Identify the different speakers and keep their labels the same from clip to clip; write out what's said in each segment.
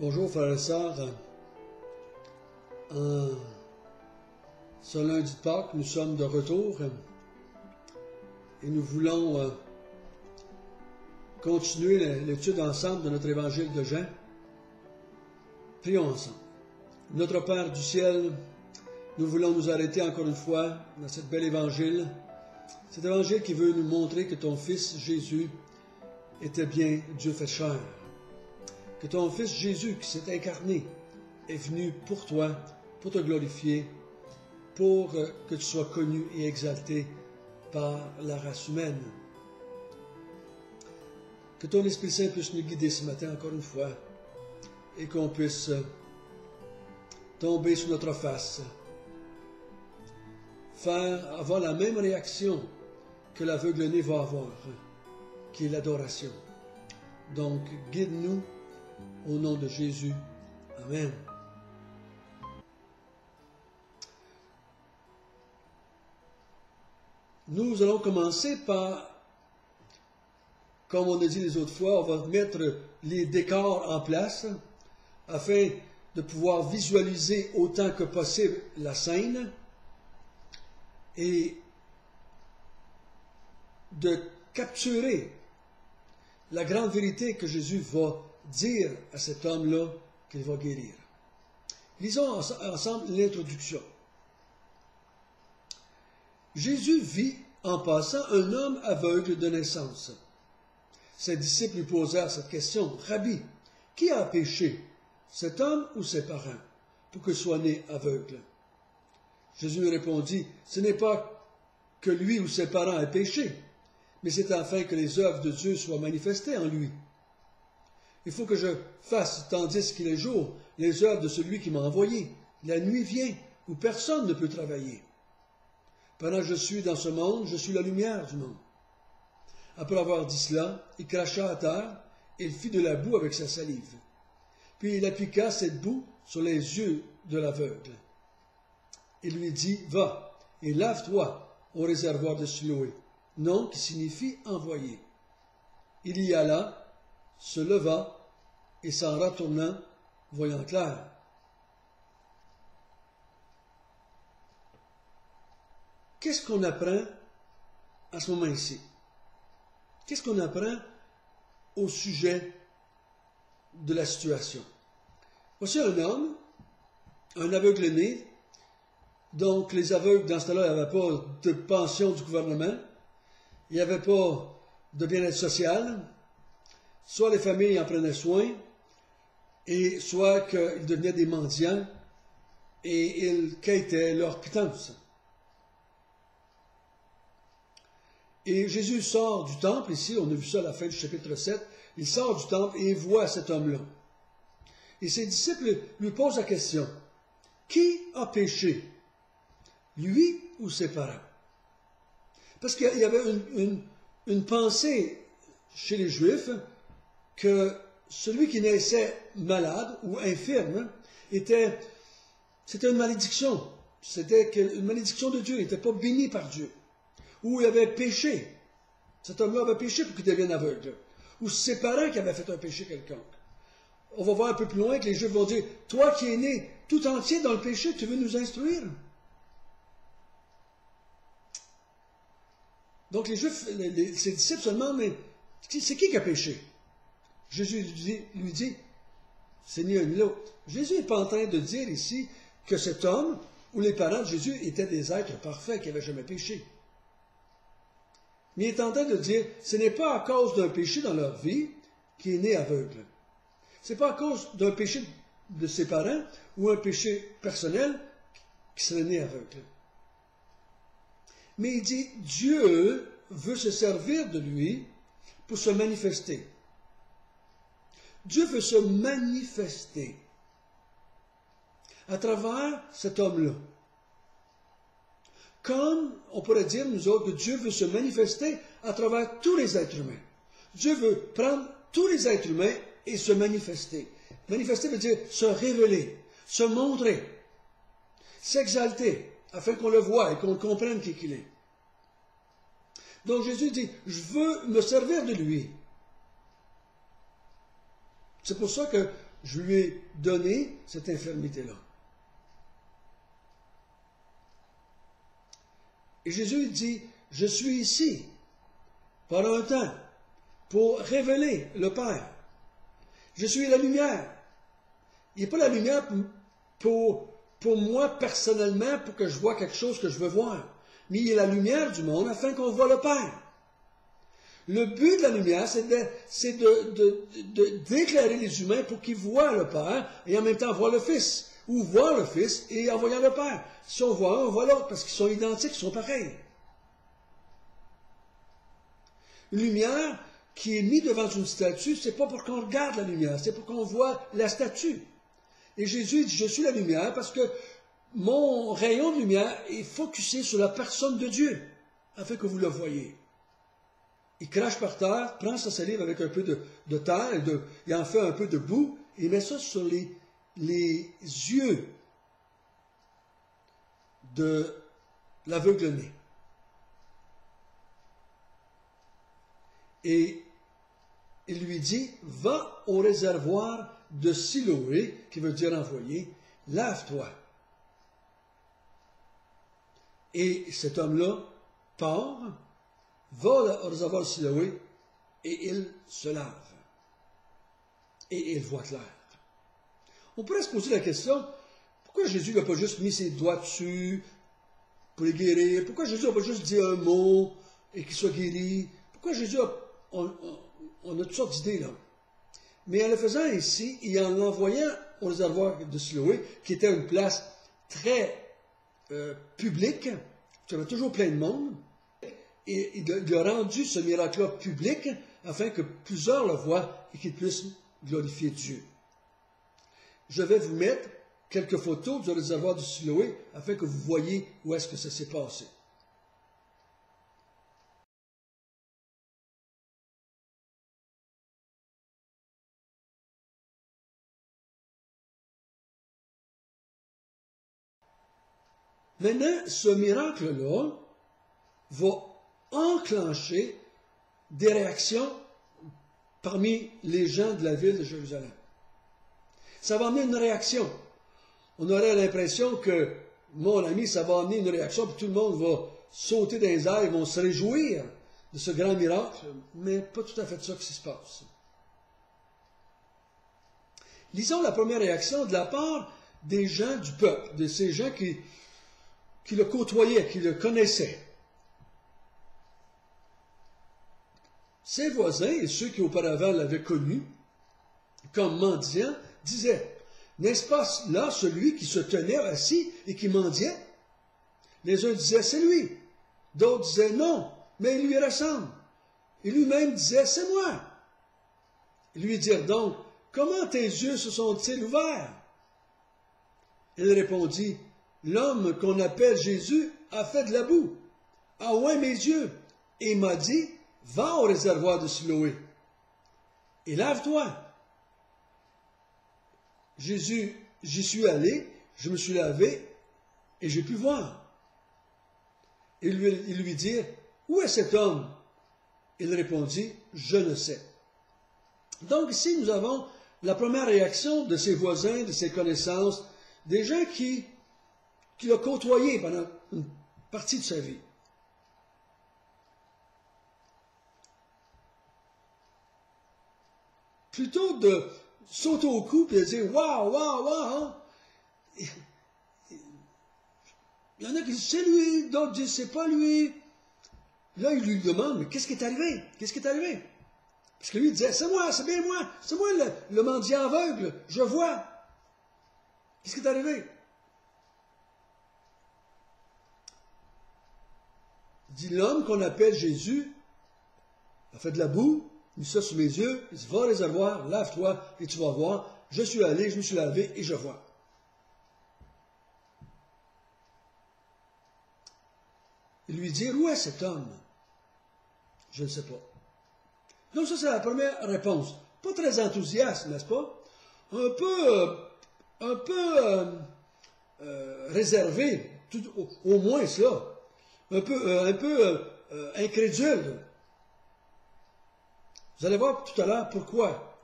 Speaker 1: Bonjour frères et sœurs. Ce lundi de Pâques, nous sommes de retour et nous voulons continuer l'étude ensemble de notre évangile de Jean. Prions ensemble. Notre Père du ciel, nous voulons nous arrêter encore une fois dans cette belle évangile. Cet évangile qui veut nous montrer que ton Fils Jésus était bien Dieu fait chair. Que ton Fils Jésus qui s'est incarné est venu pour toi, pour te glorifier, pour que tu sois connu et exalté par la race humaine. Que ton Esprit Saint puisse nous guider ce matin encore une fois et qu'on puisse tomber sur notre face, avoir la même réaction que l'aveugle-né va avoir, qui est l'adoration. Donc, guide-nous au nom de Jésus. Amen. Nous allons commencer par, comme on a dit les autres fois, on va mettre les décors en place afin de pouvoir visualiser autant que possible la scène et de capturer la grande vérité que Jésus va dire à cet homme-là qu'il va guérir. Lisons ensemble l'introduction. Jésus vit en passant un homme aveugle de naissance. Ses disciples lui posèrent cette question. Rabbi, qui a péché, cet homme ou ses parents, pour qu'il soit né aveugle? Jésus lui répondit, ce n'est pas que lui ou ses parents aient péché, mais c'est afin que les œuvres de Dieu soient manifestées en lui. Il faut que je fasse, tandis qu'il est jour, les œuvres de celui qui m'a envoyé. La nuit vient, où personne ne peut travailler. Pendant que je suis dans ce monde, je suis la lumière du monde. Après avoir dit cela, il cracha à terre et il fit de la boue avec sa salive. Puis il appliqua cette boue sur les yeux de l'aveugle. Il lui dit, va et lave-toi au réservoir de Siloé, nom qui signifie envoyé. Il y alla, se leva et s'en retournant, voyant clair. Qu'est-ce qu'on apprend à ce moment ici? Qu'est-ce qu'on apprend au sujet de la situation? Voici un homme, un aveugle-né, donc les aveugles dans ce temps-là n'avaient pas de pension du gouvernement, il n'y avait pas de bien-être social, soit les familles en prenaient soin, et soit qu'ils devenaient des mendiants et ils quêtaient leur pitance. Et Jésus sort du temple, ici, on a vu ça à la fin du chapitre 7, il sort du temple et il voit cet homme-là. Et ses disciples lui posent la question, qui a péché, lui ou ses parents? Parce qu'il y avait une pensée chez les Juifs que celui qui naissait malade ou infirme, c'était une malédiction. C'était une malédiction de Dieu, il n'était pas béni par Dieu. Ou il avait péché. Cet homme-là avait péché pour qu'il devienne aveugle. Ou ses parents qui avaient fait un péché quelconque. On va voir un peu plus loin que les Juifs vont dire, toi qui es né tout entier dans le péché, tu veux nous instruire? Donc les Juifs, ses disciples se demandent, mais c'est qui a péché? Jésus lui dit, c'est ni un ni l'autre. Jésus n'est pas en train de dire ici que cet homme ou les parents de Jésus étaient des êtres parfaits qui n'avaient jamais péché. Mais il est en train de dire, ce n'est pas à cause d'un péché dans leur vie qui est né aveugle. Ce n'est pas à cause d'un péché de ses parents ou un péché personnel qui serait né aveugle. Mais il dit, Dieu veut se servir de lui pour se manifester. Dieu veut se manifester à travers cet homme-là. Comme on pourrait dire, nous autres, que Dieu veut se manifester à travers tous les êtres humains. Dieu veut prendre tous les êtres humains et se manifester. Manifester veut dire se révéler, se montrer, s'exalter, afin qu'on le voie et qu'on comprenne qui qu'il est. Donc Jésus dit, je veux me servir de lui. C'est pour ça que je lui ai donné cette infirmité-là. Et Jésus dit, je suis ici pendant un temps pour révéler le Père. Je suis la lumière. Il n'est pas la lumière pour moi personnellement, pour que je vois quelque chose que je veux voir. Mais il est la lumière du monde afin qu'on voit le Père. Le but de la lumière, c'est d'éclairer les humains pour qu'ils voient le Père et en même temps voir le Fils. Ou voir le Fils et en voyant le Père. Si on voit un, on voit l'autre parce qu'ils sont identiques, ils sont pareils. Une lumière qui est mise devant une statue, c'est pas pour qu'on regarde la lumière, c'est pour qu'on voit la statue. Et Jésus dit, je suis la lumière parce que mon rayon de lumière est focusé sur la personne de Dieu, afin que vous le voyez. Il crache par terre, prend sa salive avec un peu de terre, il en fait un peu de boue, et il met ça sur les yeux de l'aveugle-né. Et il lui dit, va au réservoir de Siloé, qui veut dire envoyer, lave-toi. Et cet homme-là part, va au réservoir de Siloé, et il se lave. Et il voit clair. On pourrait se poser la question, pourquoi Jésus n'a pas juste mis ses doigts dessus pour les guérir? Pourquoi Jésus n'a pas juste dit un mot et qu'il soit guéri? Pourquoi Jésus a... On a toutes sortes d'idées là. Mais en le faisant ici, et en l'envoyant au réservoir de Siloé, qui était une place très publique, il y avait toujours plein de monde, et il a rendu ce miracle-là public afin que plusieurs le voient et qu'ils puissent glorifier Dieu. Je vais vous mettre quelques photos du réservoir de Siloé afin que vous voyez où est-ce que ça s'est passé. Maintenant, ce miracle-là va enclencher des réactions parmi les gens de la ville de Jérusalem. Ça va amener une réaction. On aurait l'impression que, mon ami, ça va amener une réaction, puis tout le monde va sauter dans les airs, ils vont se réjouir de ce grand miracle, mais pas tout à fait ça qui se passe. Lisons la première réaction de la part des gens du peuple, de ces gens qui le côtoyaient, qui le connaissaient. Ses voisins et ceux qui auparavant l'avaient connu comme mendiant disaient, n'est-ce pas là celui qui se tenait assis et qui mendiait? Les uns disaient, c'est lui. D'autres disaient, non, mais il lui ressemble. Et lui-même disait, c'est moi. Ils lui dirent donc, comment tes yeux se sont-ils ouverts? Il répondit, l'homme qu'on appelle Jésus a fait de la boue, a oint mes yeux, et m'a dit, va au réservoir de Siloé et lave-toi. Jésus, j'y suis allé, je me suis lavé, et j'ai pu voir. Ils lui dirent, où est cet homme? Il répondit, je ne sais. Donc ici, nous avons la première réaction de ses voisins, de ses connaissances, des gens qui l'ont côtoyé pendant une partie de sa vie. Plutôt de sauter au cou et de dire « Waouh, waouh, waouh! » Il y en a qui disent « C'est lui », d'autres disent « C'est pas lui ». Là, il lui demande « Mais qu'est-ce qui est arrivé? Qu'est-ce qui est arrivé? » Parce que lui, il disait « C'est moi, c'est bien moi, c'est moi le mendiant aveugle, je vois. » Qu'est-ce qui est arrivé? Il dit « L'homme qu'on appelle Jésus a fait de la boue, mis ça sous mes yeux, il dit, va au réservoir, lave-toi, et tu vas voir, je suis allé, je me suis lavé, et je vois. » Il lui dit, où est cet homme? Je ne sais pas. Donc ça, c'est la première réponse. Pas très enthousiaste, n'est-ce pas? Un peu réservé, au moins cela. Un peu incrédule. Vous allez voir tout à l'heure pourquoi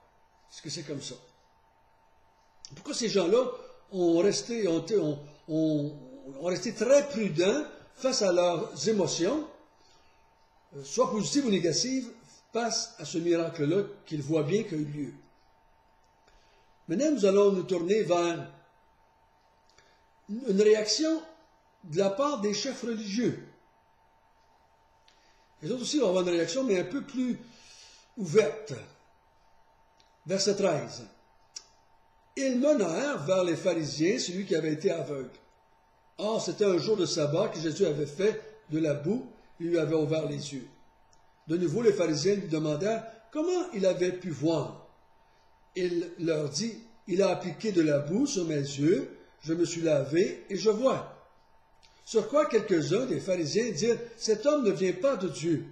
Speaker 1: est-ce que c'est comme ça. Pourquoi ces gens-là ont resté, ont resté très prudents face à leurs émotions, soit positives ou négatives, face à ce miracle-là qu'ils voient bien qu'il a eu lieu. Maintenant, nous allons nous tourner vers une réaction de la part des chefs religieux. Les autres aussi vont avoir une réaction, mais un peu plus ouverte. Verset 13. Ils menèrent vers les pharisiens celui qui avait été aveugle. Or, c'était un jour de sabbat que Jésus avait fait de la boue et lui avait ouvert les yeux. De nouveau, les pharisiens lui demandèrent comment il avait pu voir. Il leur dit, il a appliqué de la boue sur mes yeux, je me suis lavé et je vois. Sur quoi quelques-uns des pharisiens dirent, cet homme ne vient pas de Dieu,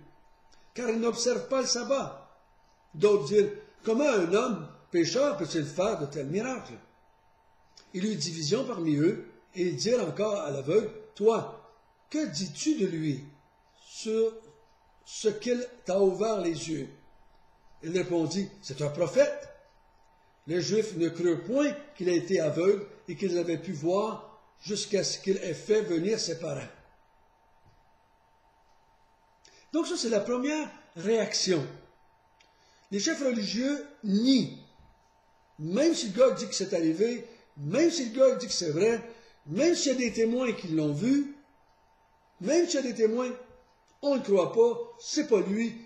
Speaker 1: car il n'observe pas le sabbat. D'autres dirent, comment un homme pécheur peut-il faire de tels miracles? Il y eut division parmi eux, et ils dirent encore à l'aveugle, toi, que dis-tu de lui sur ce qu'il t'a ouvert les yeux? Il répondit, c'est un prophète. Les Juifs ne crurent point qu'il ait été aveugle et qu'ils avaient pu voir jusqu'à ce qu'il ait fait venir ses parents. Donc ça, c'est la première réaction. Les chefs religieux nient. Même si le gars dit que c'est arrivé, même si le gars dit que c'est vrai, même s'il y a des témoins qui l'ont vu, même s'il y a des témoins, on ne le croit pas, c'est pas lui.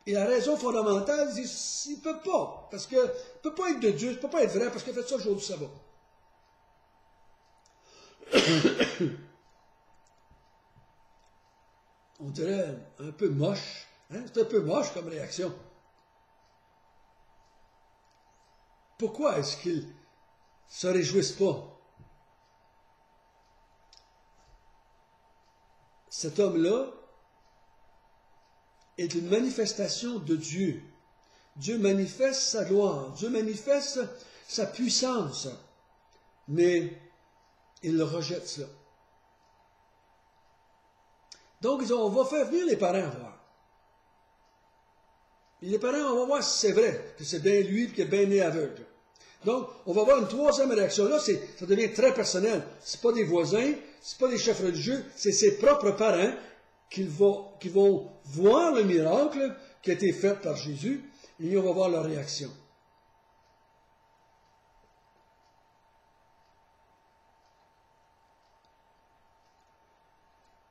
Speaker 1: Et la raison fondamentale, c'est qu'il ne peut pas, parce qu'il ne peut pas être de Dieu, il ne peut pas être vrai, parce qu'il a fait ça le jour du sabbat. On dirait un peu moche, hein? C'est un peu moche comme réaction. Pourquoi est-ce qu'ils ne se réjouissent pas? Cet homme-là est une manifestation de Dieu. Dieu manifeste sa gloire, Dieu manifeste sa puissance, mais il le rejette cela. Donc, ils ont, on va faire venir les parents voir. Et les parents, on va voir si c'est vrai, que c'est bien lui, qui est bien né aveugle. Donc, on va voir une troisième réaction. Là, ça devient très personnel. Ce n'est pas des voisins, ce n'est pas des chefs religieux, c'est ses propres parents qui vont voir le miracle qui a été fait par Jésus, et on va voir leur réaction.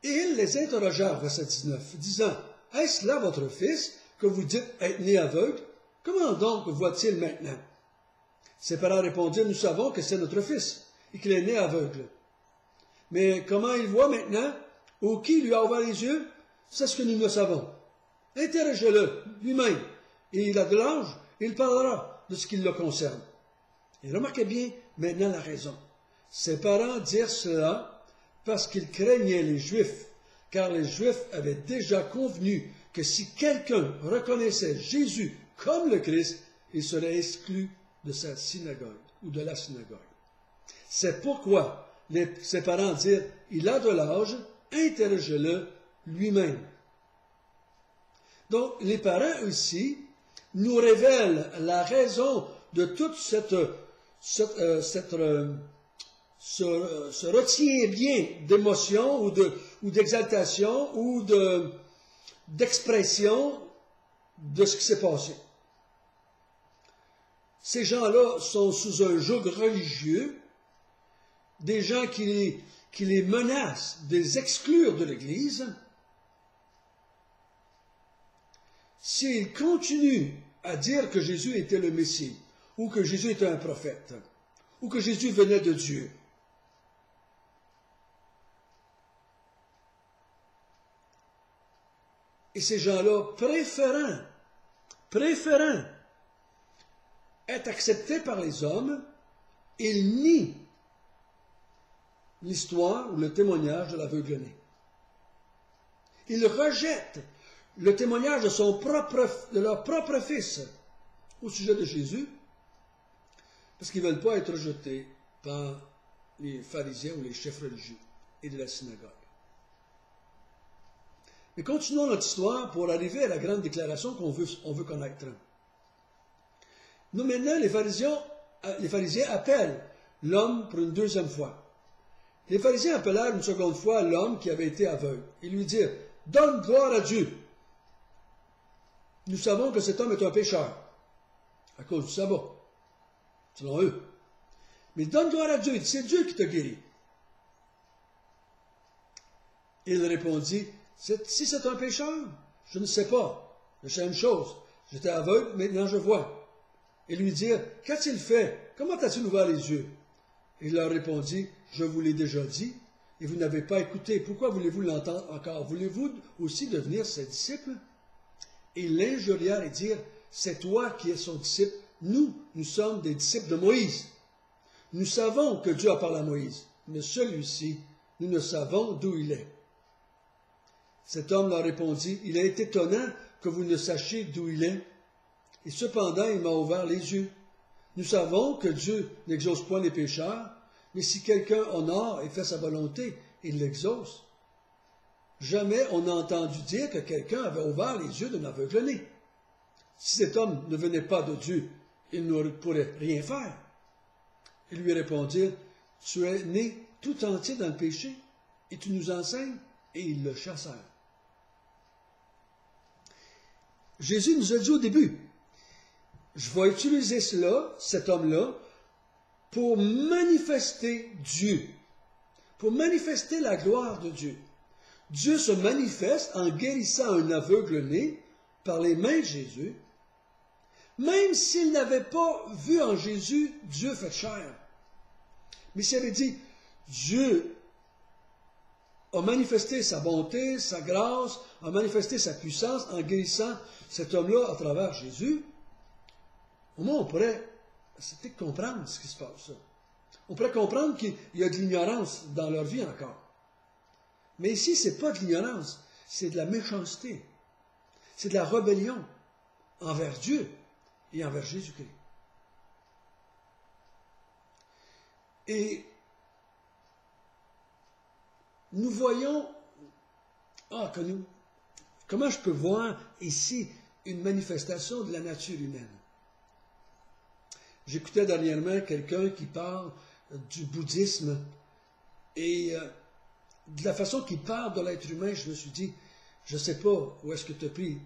Speaker 1: Et ils les interrogèrent, verset 19, disant, « Est-ce là votre fils que vous dites être né aveugle? Comment donc voit-il maintenant? » Ses parents répondirent, « Nous savons que c'est notre fils et qu'il est né aveugle. Mais comment il voit maintenant, ou qui lui a ouvert les yeux, c'est ce que nous ne savons. Interrogez-le lui-même, et il a de l'âge, et il parlera de ce qui le concerne. » Et remarquez bien maintenant la raison. Ses parents dirent cela parce qu'ils craignaient les Juifs, car les Juifs avaient déjà convenu que si quelqu'un reconnaissait Jésus comme le Christ, il serait exclu de sa synagogue ou de la synagogue. C'est pourquoi ses parents dirent, il a de l'âge, interrogez-le lui-même. Donc, les parents aussi nous révèlent la raison de toute ce retient-bien d'émotion ou d'exaltation ou d'expression de ce qui s'est passé. Ces gens-là sont sous un joug religieux, des gens qui les menacent de les exclure de l'Église. S'ils continuent à dire que Jésus était le Messie, ou que Jésus était un prophète, ou que Jésus venait de Dieu, et ces gens-là, préférant être acceptés par les hommes, ils nient l'histoire ou le témoignage de l'aveugle-né. Ils rejettent le témoignage de leur propre fils au sujet de Jésus, parce qu'ils ne veulent pas être rejetés par les pharisiens ou les chefs religieux et de la synagogue. Mais continuons notre histoire pour arriver à la grande déclaration qu'on veut connaître. Nous, maintenant, les pharisiens les pharisiens appellent l'homme pour une deuxième fois. Les pharisiens appelèrent une seconde fois l'homme qui avait été aveugle et lui dirent, « Donne gloire à Dieu. Nous savons que cet homme est un pécheur, à cause du sabbat, selon eux. Mais donne gloire à Dieu, c'est Dieu qui t'a guéri. » Il répondit, « Si c'est un pécheur, je ne sais pas. Je sais une chose, j'étais aveugle, maintenant je vois. » Et lui dirent, « Qu'a-t-il fait? Comment as-tu ouvert les yeux? » Il leur répondit, « Je vous l'ai déjà dit, et vous n'avez pas écouté. Pourquoi voulez-vous l'entendre encore? Voulez-vous aussi devenir ses disciples? » Et ils l'injurièrent et dirent, « C'est toi qui es son disciple. Nous sommes des disciples de Moïse. Nous savons que Dieu a parlé à Moïse, mais celui-ci, nous ne savons d'où il est. » Cet homme leur répondit, « Il est étonnant que vous ne sachiez d'où il est. Et cependant, il m'a ouvert les yeux. Nous savons que Dieu n'exauce point les pécheurs, mais si quelqu'un honore et fait sa volonté, il l'exauce. Jamais on n'a entendu dire que quelqu'un avait ouvert les yeux d'un aveugle-né. Si cet homme ne venait pas de Dieu, il ne pourrait rien faire. » Ils lui répondirent, « Tu es né tout entier dans le péché, et tu nous enseignes. » Et ils le chassèrent. Jésus nous a dit au début, je vais utiliser cela, cet homme-là, pour manifester Dieu, pour manifester la gloire de Dieu. Dieu se manifeste en guérissant un aveugle-né par les mains de Jésus, même s'il n'avait pas vu en Jésus Dieu fait chair. Mais s'il avait dit, Dieu a manifesté sa bonté, sa grâce, a manifesté sa puissance en guérissant cet homme-là à travers Jésus, au moins on pourrait comprendre ce qui se passe. On pourrait comprendre qu'il y a de l'ignorance dans leur vie encore. Mais ici, ce n'est pas de l'ignorance, c'est de la méchanceté. C'est de la rébellion envers Dieu et envers Jésus-Christ. Et nous voyons, comment je peux voir ici une manifestation de la nature humaine. J'écoutais dernièrement quelqu'un qui parle du bouddhisme et de la façon qu'il parle de l'être humain, je me suis dit, je ne sais pas où est-ce que tu as pris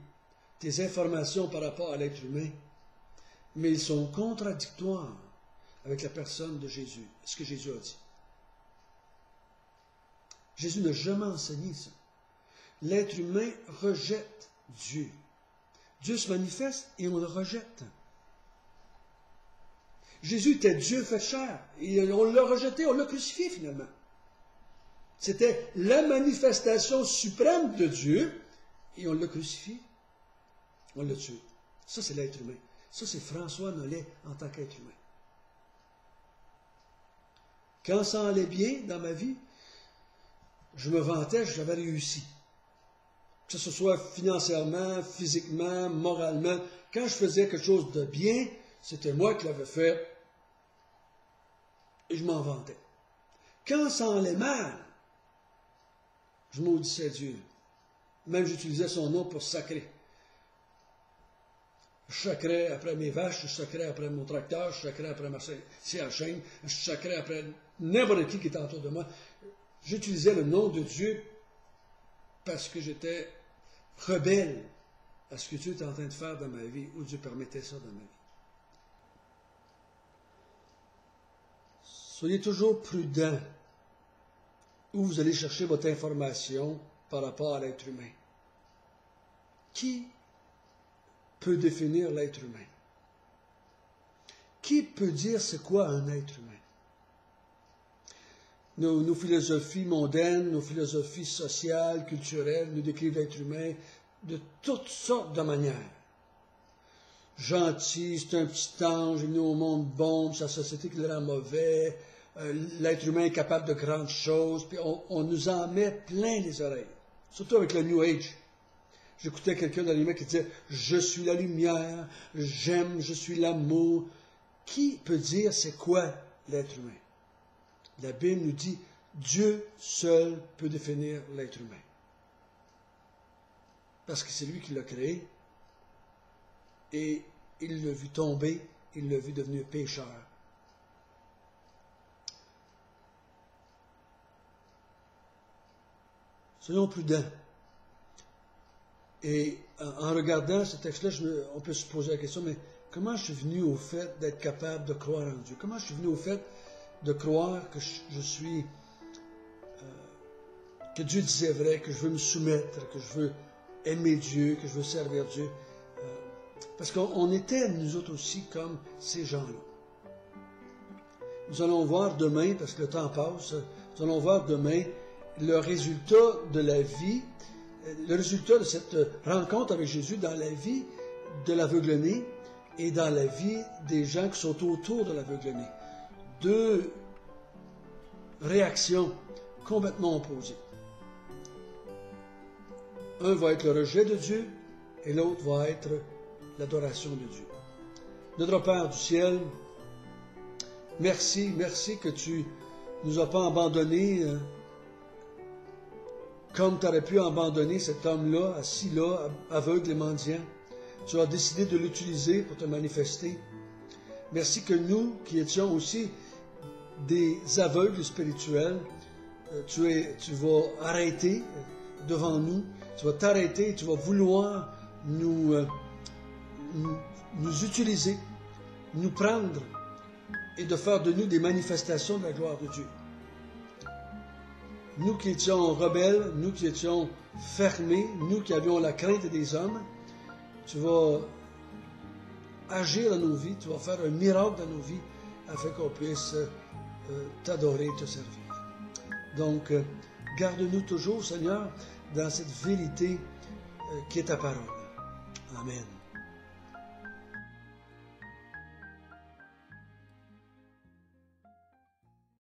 Speaker 1: tes informations par rapport à l'être humain, mais ils sont contradictoires avec la personne de Jésus, ce que Jésus a dit. Jésus n'a jamais enseigné ça. L'être humain rejette Dieu. Dieu se manifeste et on le rejette. Jésus était Dieu fait chair. Et on l'a rejeté, on l'a crucifié finalement. C'était la manifestation suprême de Dieu et on l'a crucifié. On l'a tué. Ça, c'est l'être humain. Ça, c'est François Nollet en tant qu'être humain. Quand ça allait bien dans ma vie, je me vantais, j'avais réussi. Que ce soit financièrement, physiquement, moralement. Quand je faisais quelque chose de bien, c'était moi qui l'avais fait. Et je m'en vantais. Quand ça allait mal, je maudissais Dieu. Même j'utilisais son nom pour sacrer. Je sacrais après mes vaches, je sacrais après mon tracteur, je sacrais après ma scie à chaîne, je sacrais après n'importe qui était autour de moi. J'utilisais le nom de Dieu parce que j'étais rebelle à ce que Dieu était en train de faire dans ma vie, ou Dieu permettait ça dans ma vie. Soyez toujours prudents où vous allez chercher votre information par rapport à l'être humain. Qui peut définir l'être humain? Qui peut dire c'est quoi un être humain? Nos philosophies mondaines, nos philosophies sociales, culturelles, nous décrivent l'être humain de toutes sortes de manières. Gentil, c'est un petit ange, venu au monde bon, c'est la société qui le rend mauvais, l'être humain est capable de grandes choses, puis on nous en met plein les oreilles, surtout avec le New Age. J'écoutais quelqu'un dans les mains qui disait « Je suis la lumière, j'aime, je suis l'amour ». Qui peut dire c'est quoi l'être humain? La Bible nous dit Dieu seul peut définir l'être humain. Parce que c'est lui qui l'a créé. Et il l'a vu tomber, il l'a vu devenir pécheur. Soyons prudents. Et en regardant ce texte-là, on peut se poser la question, mais comment je suis venu au fait d'être capable de croire en Dieu? Comment je suis venu au fait de croire que je suis, que Dieu disait vrai, que je veux me soumettre, que je veux aimer Dieu, que je veux servir Dieu? Parce qu'on était, nous autres aussi, comme ces gens-là. Nous allons voir demain, parce que le temps passe, nous allons voir demain le résultat de la vie, le résultat de cette rencontre avec Jésus dans la vie de l'aveugle-né et dans la vie des gens qui sont autour de l'aveugle-né. Deux réactions complètement opposées. Un va être le rejet de Dieu et l'autre va être l'adoration de Dieu. Notre Père du ciel, merci que tu ne nous as pas abandonnés comme tu aurais pu abandonner cet homme-là, assis là, aveugle et mendiant. Tu as décidé de l'utiliser pour te manifester. Merci que nous, qui étions aussi des aveugles spirituels, tu vas arrêter devant nous, tu vas t'arrêter, tu vas vouloir nous utiliser, nous prendre et de faire de nous des manifestations de la gloire de Dieu. Nous qui étions rebelles, nous qui étions fermés, nous qui avions la crainte des hommes, tu vas agir dans nos vies, tu vas faire un miracle dans nos vies afin qu'on puisse t'adorer et te servir. Donc, garde-nous toujours, Seigneur, dans cette vérité qui est ta parole. Amen.